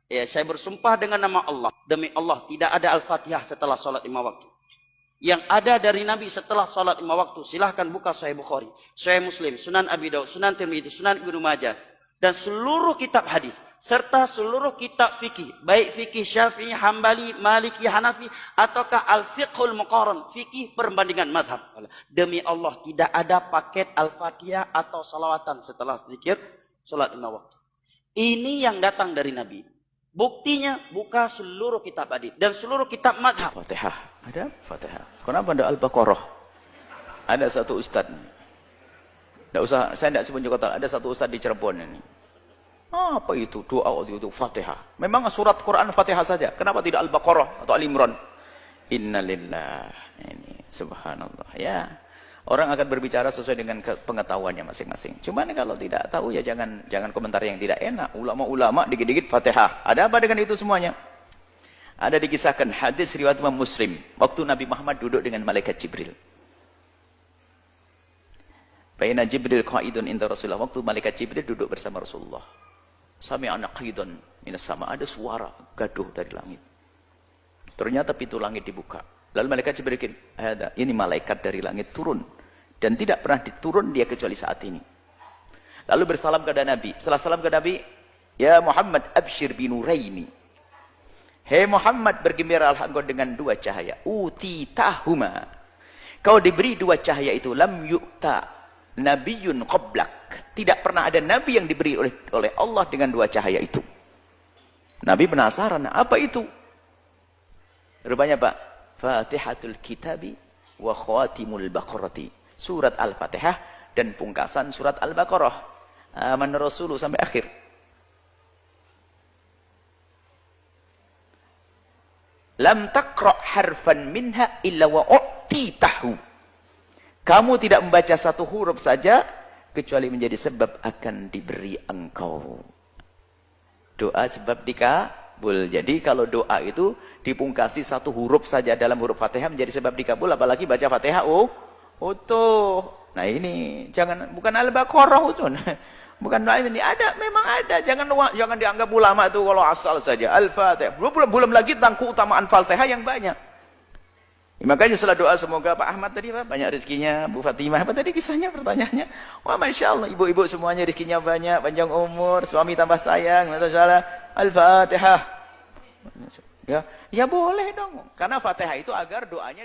Ya, saya bersumpah dengan nama Allah, demi Allah tidak ada Al-Fatihah setelah salat 5 waktu. Yang ada dari Nabi setelah salat 5 waktu, silahkan buka Sahih Bukhari, Sahih Muslim, Sunan Abi Daud, Sunan Tirmidzi, Sunan Ibnu Majah, dan seluruh kitab hadis serta seluruh kitab fikih, baik fikih Syafi'i, Hambali, Maliki, Hanafi, ataukah Al-Fiqhul Muqaran, fikih perbandingan mazhab. Demi Allah tidak ada paket Al-Fatihah atau salawatan setelah zikir salat 5 waktu. Ini yang datang dari Nabi. Buktinya buka seluruh kitab hadis dan seluruh kitab mazhab. Fatihah, ada Fatihah. Kenapa ada Al-Baqarah? Ada satu ustaz. Tidak usah, saya tidak sebut kota. Ada satu ustaz di Cirebon ini. Apa itu doa waktu itu Fatihah? Memang surat Quran Fatihah saja. Kenapa tidak Al-Baqarah atau Al-Imran? Innalillah. Ini subhanallah. Ya. Orang akan berbicara sesuai dengan pengetahuannya masing-masing. Cuman kalau tidak tahu ya jangan komentar yang tidak enak. Ulama-ulama dikit-dikit Fatihah. Ada apa dengan itu semuanya? Ada dikisahkan hadis riwayat Imam Muslim. Waktu Nabi Muhammad duduk dengan malaikat Jibril. Baina Jibril qaidun inda Rasulullah. Waktu malaikat Jibril duduk bersama Rasulullah. Sami'ana qaidun minas sama. Ada suara gaduh dari langit. Ternyata pintu langit dibuka. Lalu malaikat Jibril, ini malaikat dari langit turun. Dan tidak pernah diturun dia kecuali saat ini. Lalu bersalam kepada Nabi. Setelah salam kepada Nabi, ya Muhammad abshir binuraini. Hei Muhammad, bergembiralah engkau dengan 2 cahaya. Utitahuma. Kau diberi 2 cahaya itu. Lam yu'ta nabiyun qablak. Tidak pernah ada nabi yang diberi oleh Allah dengan 2 cahaya itu. Nabi penasaran, apa itu? Rupanya Pak, Fatihatul Kitabi wa Khawatimul Baqarati. Surat Al-Fatihah dan pungkasan surat Al-Baqarah. Aman Rasulullah sampai akhir. Lam taqra' harfan minha illa wa u'titahu. Kamu tidak membaca satu huruf saja kecuali menjadi sebab akan diberi engkau. Doa sebab dikabul. Jadi kalau doa itu dipungkasi satu huruf saja dalam huruf Fatihah menjadi sebab dikabul, apalagi baca Fatihah utuh. Nah ini bukan Al-Baqarah itu. Bukan doa ini ada, memang ada. Jangan dianggap ulama itu kalau asal saja. Al-Fatihah. Belum lagi tentang keutamaan Fatihah yang banyak. Makanya setelah doa semoga Pak Ahmad tadi Pak, banyak rezekinya, Bu Fatimah apa tadi kisahnya pertanyaannya. Wah Masya Allah, ibu-ibu semuanya rezekinya banyak, panjang umur, suami tambah sayang, Al-Fatihah. Ya boleh dong, karena Fatihah itu agar doanya